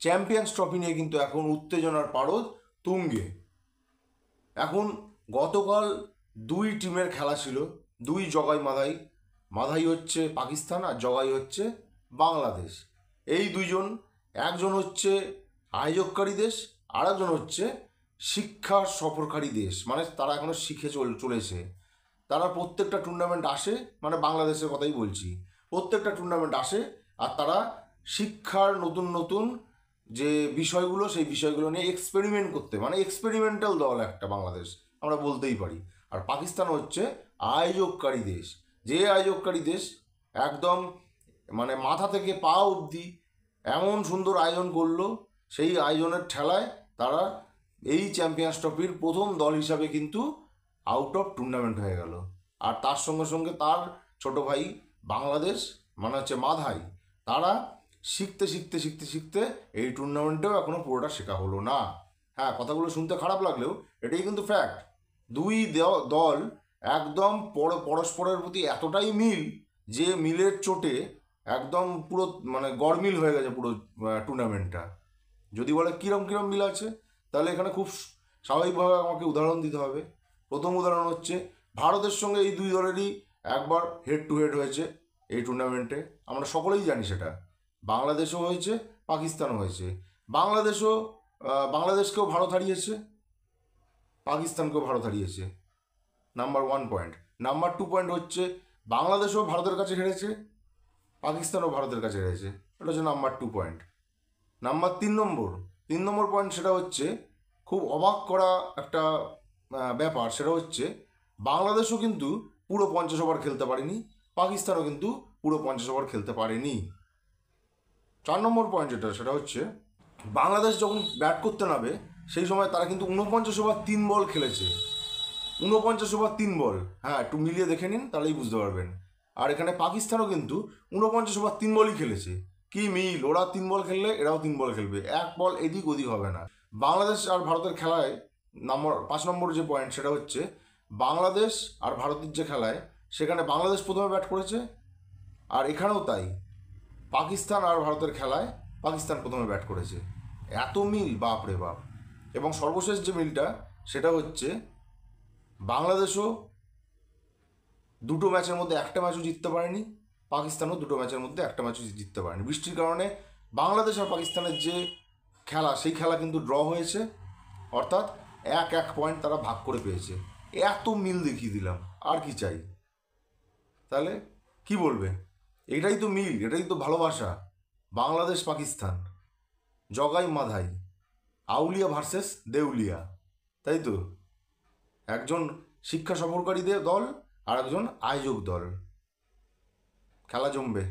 Champions trophy নিয়ে কিন্তু এখন উত্তেজনার পারদ তুঙ্গে। এখন গতকাল দুই টিমের খেলা ছিল, দুই জগাই মাধাই। মাধাই হচ্ছে পাকিস্তান আর জগাই হচ্ছে বাংলাদেশ। এই দুইজন, একজন হচ্ছে আয়োজককারী দেশ আর একজন হচ্ছে শিক্ষার সফরকারী দেশ, মানে তারা এখনো শিখে চলেছে। তারা প্রত্যেকটা টুর্নামেন্ট আসে, মানে বাংলাদেশের কথাই বলছি, প্রত্যেকটা টুর্নামেন্ট আসে আর তারা শিক্ষার নতুন নতুন যে বিষয়গুলো, সেই বিষয়গুলো নিয়ে এক্সপেরিমেন্ট করতে, মানে এক্সপেরিমেন্টাল দল একটা বাংলাদেশ আমরা বলতেই পারি। আর পাকিস্তান হচ্ছে আয়োজককারী দেশ, যে আয়োজককারী দেশ একদম মানে মাথা থেকে পা অবধি এমন সুন্দর আয়োজন করলো, সেই আয়োজনের ঠেলায় তারা এই চ্যাম্পিয়ন্স ট্রফির প্রথম দল হিসাবে কিন্তু আউট অফ টুর্নামেন্ট হয়ে গেল। আর তার সঙ্গে সঙ্গে তার ছোট ভাই বাংলাদেশ, মানে হচ্ছে মাধাই, তারা শিখতে শিখতে শিখতে শিখতে এই টুর্নামেন্টেও এখনও পুরোটা শেখা হলো না। হ্যাঁ, কথাগুলো শুনতে খারাপ লাগলেও এটাই কিন্তু ফ্যাক্ট। দুই দল একদম পরস্পরের প্রতি এতটাই মিল যে মিলের চোটে একদম পুরো মানে গড়মিল হয়ে গেছে পুরো টুর্নামেন্টটা। যদি বলে কিরম কিরম মিল আছে, তাহলে এখানে খুব স্বাভাবিকভাবে আমাকে উদাহরণ দিতে হবে। প্রথম উদাহরণ হচ্ছে ভারতের সঙ্গে এই দুই দলেরই একবার হেড টু হেড হয়েছে এই টুর্নামেন্টে, আমরা সকলেই জানি সেটা। বাংলাদেশও হয়েছে, পাকিস্তানও হয়েছে। বাংলাদেশকেও ভারত হারিয়েছে, পাকিস্তানকেও ভারত হারিয়েছে। Number 1 point. নাম্বার 2 পয়েন্ট হচ্ছে বাংলাদেশও ভারতের কাছে হেরেছে, পাকিস্তানও ভারতের কাছে হেরেছে। এটা হচ্ছে নাম্বার 2 পয়েন্ট। নাম্বার 3 নম্বর পয়েন্ট, সেটা হচ্ছে খুব অবাক করা একটা ব্যাপার, সেটা হচ্ছে বাংলাদেশও কিন্তু পুরো 50 ওভার খেলতে পারেনি, পাকিস্তানও কিন্তু পুরো 50 ওভার খেলতে পারেনি। 4 নম্বর পয়েন্ট যেটা, সেটা হচ্ছে বাংলাদেশ যখন ব্যাট করতে নামে সেই সময় তারা কিন্তু 49 ওভার 3 বল খেলেছে। 49 ওভার 3 বল, হ্যাঁ একটু মিলিয়ে দেখে নিন তাহলেই বুঝতে পারবেন। আর এখানে পাকিস্তানও কিন্তু 49 ওভার 3 বলই খেলেছে। কি মিল, ওরা 3 বল খেললে এরাও 3 বল খেলবে, এক বল এদিক ওদিক হবে না। বাংলাদেশ আর ভারতের খেলায় 5 নম্বর যে পয়েন্ট, সেটা হচ্ছে বাংলাদেশ আর ভারতের যে খেলায়, সেখানে বাংলাদেশ প্রথমে ব্যাট করেছে, আর এখানেও তাই পাকিস্তান আর ভারতের খেলায় পাকিস্তান প্রথমে ব্যাট করেছে। এত মিল, বাপ রে বাপ। এবং সর্বশেষ যে মিলটা, সেটা হচ্ছে বাংলাদেশও দুটো ম্যাচের মধ্যে একটা ম্যাচও জিততে পারেনি, পাকিস্তানও দুটো ম্যাচের মধ্যে একটা ম্যাচও জিততে পারেনি। বৃষ্টির কারণে বাংলাদেশ আর পাকিস্তানের যে খেলা, সেই খেলা কিন্তু ড্র হয়েছে, অর্থাৎ 1-1 পয়েন্ট তারা ভাগ করে পেয়েছে। এত মিল দেখিয়ে দিলাম, আর কি চাই? তাহলে কি বলবে? এটাই তো মিল, এটাই তো ভালোবাসা। বাংলাদেশ পাকিস্তান, জগাই মাধাই, আউলিয়া ভার্সেস দেউলিয়া, তাই তো? একজন শিক্ষা সফরকারী দল আর একজন আয়োজক দল। খেলা জমবে।